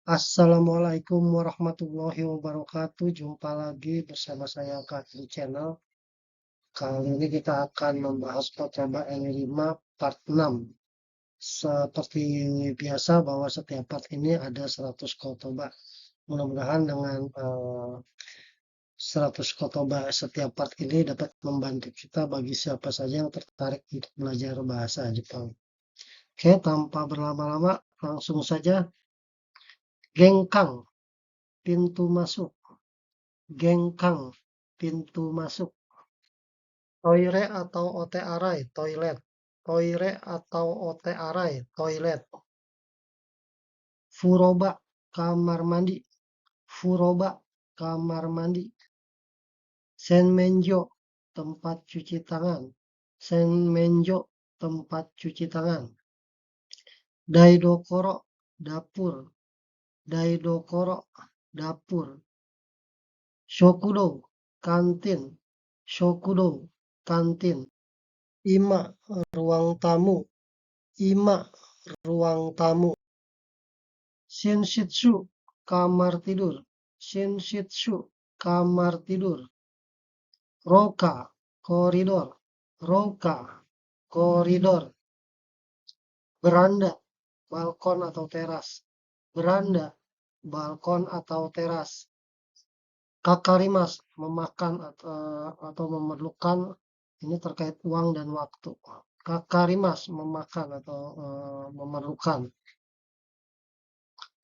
Assalamualaikum warahmatullahi wabarakatuh. Jumpa lagi bersama saya Kak di channel. Kali ini kita akan membahas percobaan 5 part 6. Seperti biasa bahwa setiap part ini ada 100 kotoba. Mudah-mudahan dengan 100 kotoba setiap part ini dapat membantu kita bagi siapa saja yang tertarik untuk belajar bahasa Jepang. Oke, tanpa berlama-lama langsung saja. Gengkang, pintu masuk. Gengkang, pintu masuk. Toire atau ote arai, toilet. Toire atau ote arai, toilet. Furoba, kamar mandi. Furoba, kamar mandi. Senmenjo, tempat cuci tangan. Senmenjo, tempat cuci tangan. Daidokoro, dapur. Daidokoro, dapur. Shokudo, kantin. Shokudo, kantin. Ima, ruang tamu. Ima, ruang tamu. Shinshitsu, kamar tidur. Shinshitsu, kamar tidur. Roka, koridor. Roka, koridor. Beranda, balkon atau teras. Beranda, balkon atau teras. Kakarimas, memakan atau memerlukan. Ini terkait uang dan waktu. Kakarimas, memakan atau memerlukan.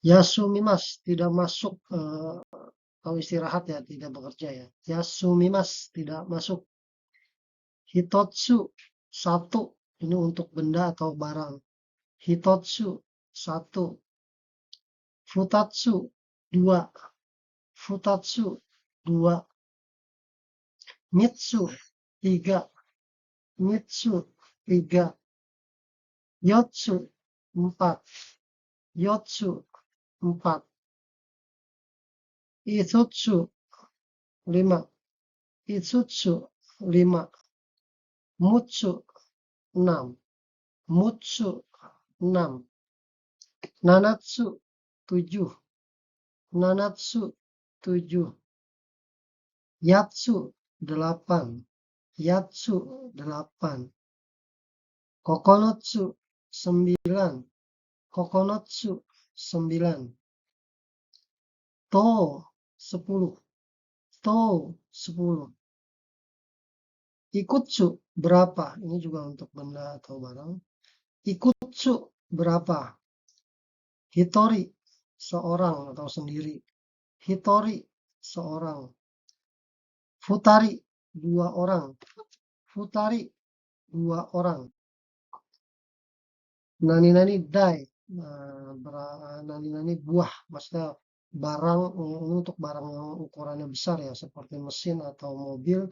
Yasumimas, tidak masuk atau istirahat ya, tidak bekerja ya. Yasumimas, tidak masuk. Hitotsu, satu. Ini untuk benda atau barang. Hitotsu, satu. Futatsu, dua. Futatsu, dua. Mitsu, tiga. Mitsu, tiga. Yotsu, empat. Yotsu, empat. Itsutsu, lima. Itsutsu, lima. Mutsu, 6. Mutsu, 6. Nanatsu, 7. Nanatsu, 7. Yatsu, 8. Yatsu, 8. Kokonotsu, 9. Kokonotsu, 9. To, 10. To, 10. Ikutsu, berapa? Ini juga untuk benda atau barang. Ikutsu, berapa? Hitori, seorang atau sendiri. Hitori, seorang. Futari, 2 orang. Futari, 2 orang. Nani-nani dai. Nani-nani buah. Maksudnya barang, ini untuk barang yang ukurannya besar ya. Seperti mesin atau mobil.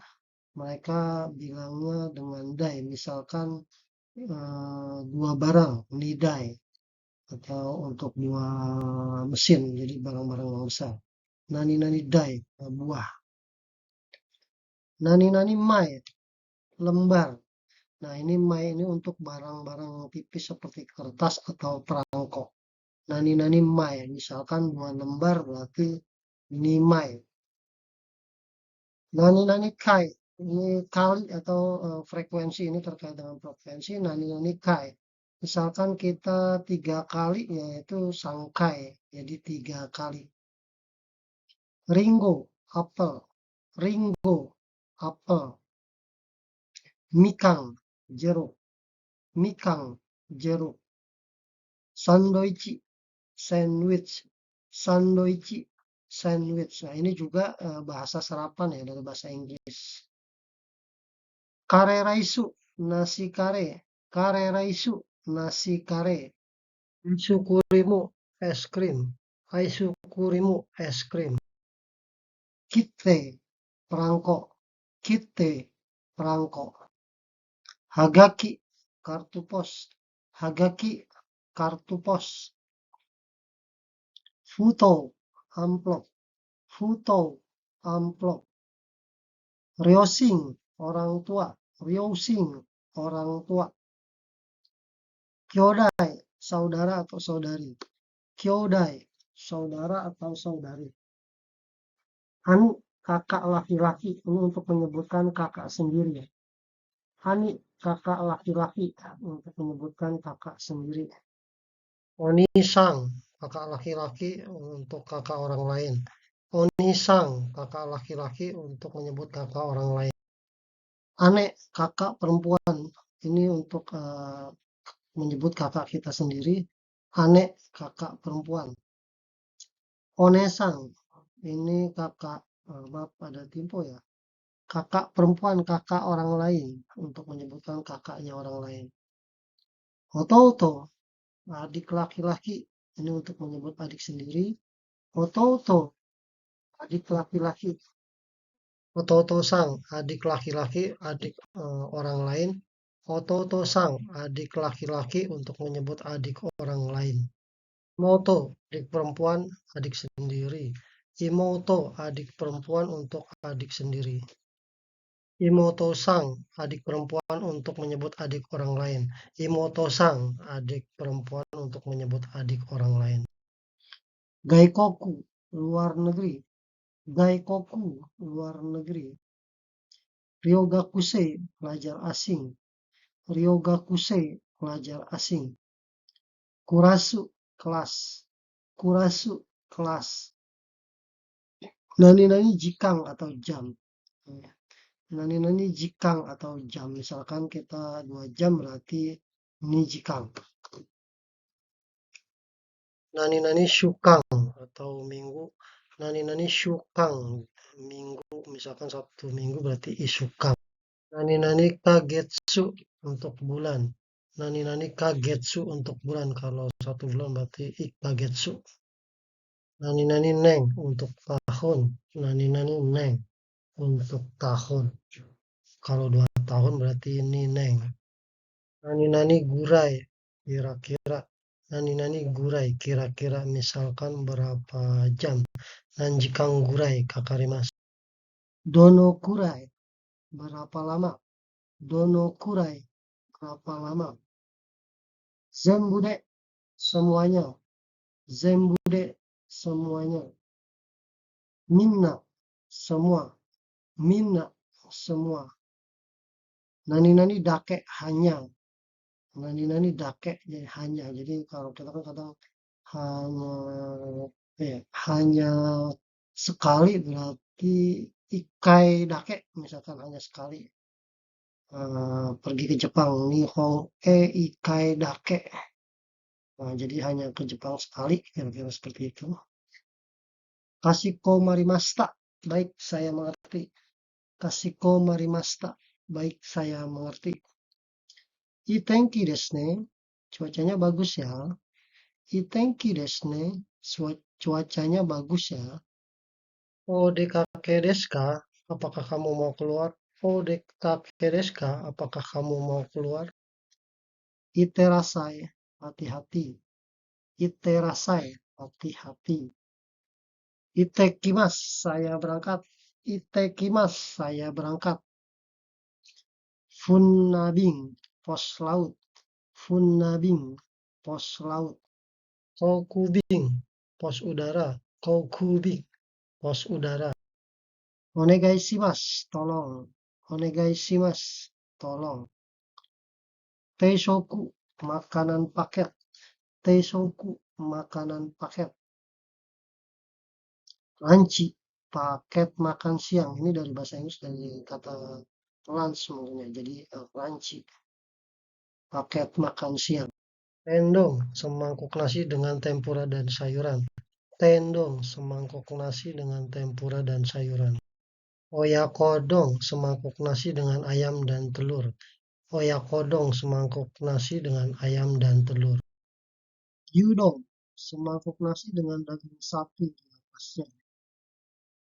Mereka bilangnya dengan dai. Misalkan 2 barang, nidai. Atau untuk 2 mesin. Jadi barang-barang yang besar. Nani-nani dai, buah. Nani-nani mai, lembar. Nah, ini mai ini untuk barang-barang tipis seperti kertas atau perangko. Nani-nani mai, misalkan 2 lembar berarti ini mai. Nani-nani kai, ini kali atau frekuensi, ini terkait dengan frekuensi. Nani-nani kai, misalkan kita 3 kali yaitu sangkai, jadi 3 kali. Ringo, apel. Ringo, apel. Mikang, jeruk. Mikang, jeruk. Sandoichi, sandwich. Sandoichi, sandwich. Nah, ini juga bahasa serapan ya dari bahasa Inggris. Kare raisu, nasi kare. Kare raisu, nasi kare. Aisukurimu, es krim. Aisukurimu, es krim. Kite, perangko. Kite, perangko. Hagaki, kartu pos. Hagaki, kartu pos. Futo, amplop. Futo, amplop. Ryosing, orang tua. Ryosing, orang tua. Kyodai, saudara atau saudari. Kyodai, saudara atau saudari. Ani, kakak laki-laki, ini untuk menyebutkan kakak sendiri ya. Ani, kakak laki-laki, untuk menyebutkan kakak sendiri. Oni-sang, kakak laki-laki untuk kakak orang lain. Oni-sang, kakak laki-laki untuk menyebut kakak orang lain. Ane, kakak perempuan, ini untuk menyebut kakak kita sendiri. Ane, kakak perempuan. Onesang, ini kakak, maaf ada timpo ya. Kakak perempuan, kakak orang lain, untuk menyebutkan kakaknya orang lain. Ototo, adik laki-laki, ini untuk menyebut adik sendiri. Ototo, adik laki-laki. Ototo-sang, adik laki-laki, adik orang lain. Ototo-sang, adik laki-laki untuk menyebut adik orang lain. Moto, adik perempuan, adik sendiri. Imoto, adik perempuan untuk adik sendiri. Imoto-sang, adik perempuan untuk menyebut adik orang lain. Imoto-sang, adik perempuan untuk menyebut adik orang lain. Gaikoku, luar negeri. Gaikoku, luar negeri. Ryogakusei, pelajar asing. Ryogakusei, pelajar asing. Kurasu, kelas. Kurasu, kelas. Nani-nani jikang atau jam. Nani-nani jikang atau jam. Misalkan kita 2 jam berarti ni jikang. Nani-nani syukang atau minggu. Nani-nani syukang minggu. Misalkan Sabtu minggu berarti isukang. Nani-nani kagetsu untuk bulan. Nani-nani kagetsu untuk bulan. Kalau 1 bulan berarti ikagetsu. Nani-nani neng untuk tahun. Nani-nani neng untuk tahun. Kalau 2 tahun berarti ini neng. Nani-nani gurai kira-kira. Nani-nani gurai kira-kira misalkan berapa jam. Nanjikang gurai kakarimasu. Dono kurai berapa lama. Dono kurai berapa lama. Zenbude semuanya. Zenbude semuanya. Minna semua. Minna semua. Nani-nani dake hanya. Nani-nani dake jadi hanya. Jadi kalau kita kan kadang hanya sekali berarti ikai dake, misalkan hanya sekali pergi ke Jepang, nihon ikai dake. Nah, jadi hanya ke Jepang sekali, kira-kira seperti itu. Kashiko marimashita, baik saya mengerti. Kashiko marimashita, baik saya mengerti. Itenki desu ne, cuacanya bagus ya. Itenki desu ne, cuacanya bagus ya. Odekake desu ka? Apakah kamu mau keluar? Odekake desu ka? Apakah kamu mau keluar? Iterasai, hati-hati. Iterasai, hati-hati. Itekimasu, saya berangkat. Itekimasu, saya berangkat. Funnabing, pos laut. Funnabing, pos laut. Kokubing, pos udara. Kokubing, pos udara. Onegai shimasu, tolong. Onegai shimasu, tolong. Teishoku, makanan paket. Teishoku, makanan paket. Lanci, paket makan siang. Ini dari bahasa Inggris, dari kata lunch sebenarnya. Jadi lanci, paket makan siang. Tendong, semangkuk nasi dengan tempura dan sayuran. Tendong, semangkuk nasi dengan tempura dan sayuran. Oyakodong, semangkuk nasi dengan ayam dan telur. Oyakodong, semangkuk nasi dengan ayam dan telur. Gyudon, semangkuk nasi dengan daging sapi di atasnya.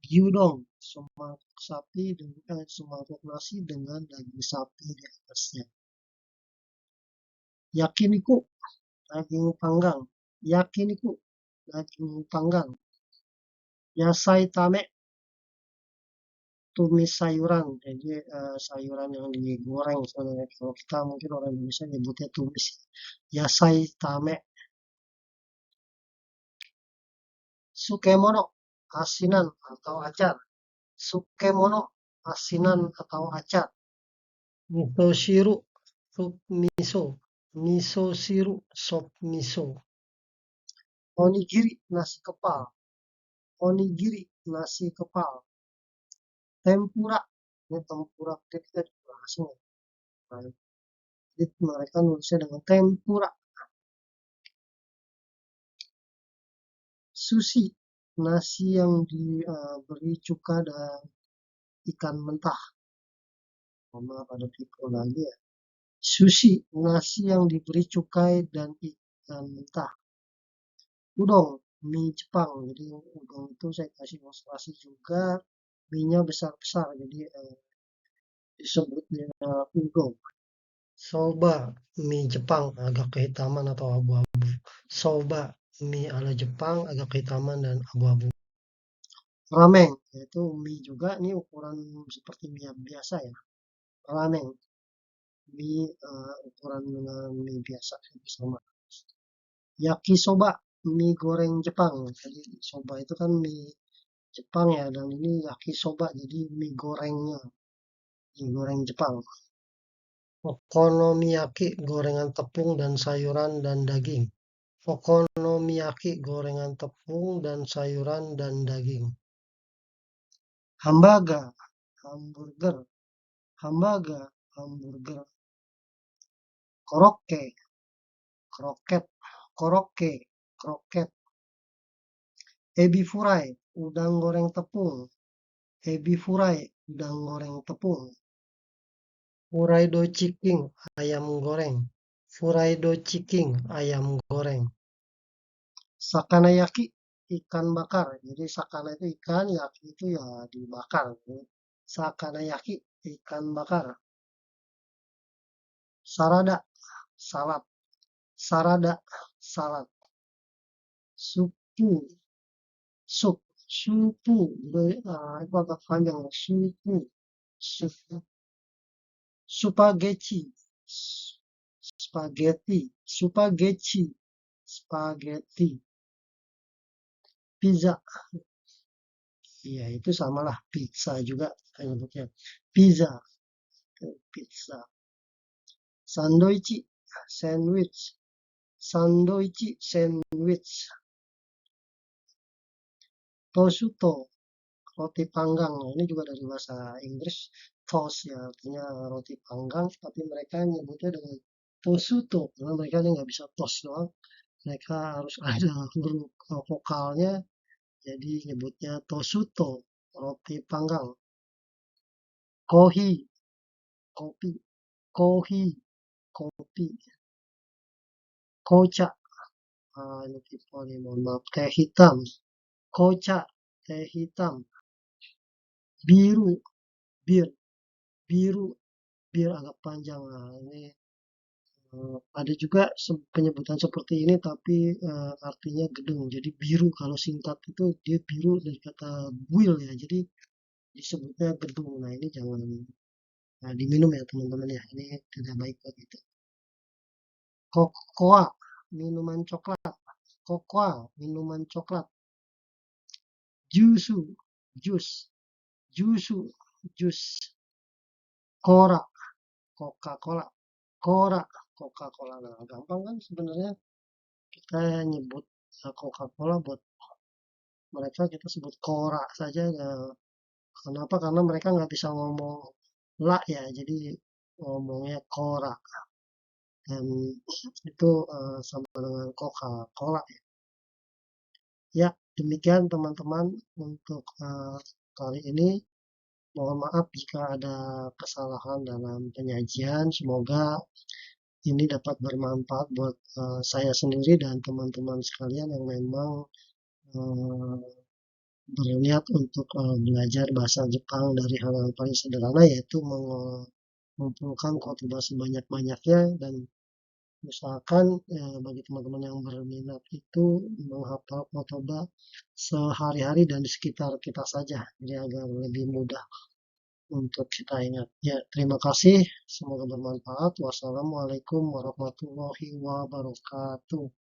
Gyudon, semangkuk nasi dengan daging sapi di atasnya. Yakiniku, daging panggang. Yakiniku, daging panggang. Yasai tame, tumis sayuran. Jadi sayuran yang digoreng sebenarnya. Kalau kita mungkin orang Indonesia nyebutnya tumis. Yasai tame. Sukemono, asinan atau acar. Sukemono, asinan atau acar. Miso shiru, sup miso. Miso shiru, sop miso. Onigiri, nasi kepal. Onigiri, nasi kepal. Tempura, ini tempura kita juga asing ya. Nah, jadi mereka nulisnya dengan tempura. Sushi, nasi yang diberi cuka dan ikan mentah. Sama pada tipe lagi ya. Sushi, nasi yang diberi cukai dan ikan mentah. Udon, mie Jepang. Jadi udon itu saya kasih ilustrasi juga. Mie-nya besar-besar, jadi disebutnya udon. Soba, mie Jepang agak kehitaman atau abu-abu. Soba, mie ala Jepang agak kehitaman dan abu-abu. Ramen, yaitu mie juga, ini ukuran seperti mie biasa ya. Ramen, mie ukuran dengan mie biasa sama. Yakisoba, mie goreng Jepang. Jadi soba itu kan mie Jepang ya, dan ini yakisoba, jadi mie gorengnya, mie goreng Jepang. Okonomiyaki, gorengan tepung dan sayuran dan daging. Okonomiyaki, gorengan tepung dan sayuran dan daging. Hamburger, hamburger. Hamburger, hamburger. Korokke, kroket. Korokke, kroket. Ebi furai, udang goreng tepung. Ebi furai, udang goreng tepung. Furaido chicken, ayam goreng. Furaido chicken, ayam goreng. Sakanayaki, ikan bakar. Jadi sakana itu ikan, yaki itu ya dibakar. Sakanayaki, ikan bakar. Sarada, salad. Sarada, salad. Supu, sup. Supu, itu agak panjang. Supu, supu. Spaghetti, spaghetti, spaghetti, spaghetti. Pizza, ya itu samalah pizza juga bentuknya. Pizza, pizza. Sandwich, sandwich, sandwich, sandwich. Prosciutto, roti panggang. Nah, ini juga dari bahasa Inggris. Toast ya artinya roti panggang, tapi mereka nyebutnya dengan prosciutto karena mereka nggak bisa toast doang. Mereka harus ada huruf vokalnya, jadi nyebutnya prosciutto, roti panggang. Kohi, kopi, kohi, kopi. Kocha, ini tipe nih, mohon maaf. Teh hitam, kocha, teh hitam. Biru, bir, biru, bir agak panjang. Nah, ini ada juga penyebutan seperti ini tapi artinya gedung. Jadi biru kalau singkat itu dia biru dari kata buil ya. Jadi disebutnya gedung. Nah ini jangan diminum ya teman-teman ya. Ini tidak baik buat kita. Kokoa, minuman coklat. Kokoa, minuman coklat. Jusu, jus. Jusu, jus. Kora, Coca-Cola. Kora, Coca-Cola. Nah, gampang kan sebenarnya kita nyebut Coca-Cola buat mereka kita sebut Kora saja ya. Kenapa? Karena mereka nggak bisa ngomong la ya, jadi ngomongnya Kora. Dan itu sama dengan Coca-Cola ya. Ya, demikian teman-teman untuk kali ini. Mohon maaf jika ada kesalahan dalam penyajian. Semoga ini dapat bermanfaat buat saya sendiri dan teman-teman sekalian yang memang berniat untuk belajar bahasa Jepang dari hal yang paling sederhana yaitu mengumpulkan kotoba sebanyak-banyaknya dan usahakan bagi teman-teman yang berminat itu menghafal kotoba sehari-hari dan di sekitar kita saja jadi agar lebih mudah untuk kita ingat. Ya, terima kasih. Semoga bermanfaat. Wassalamualaikum warahmatullahi wabarakatuh.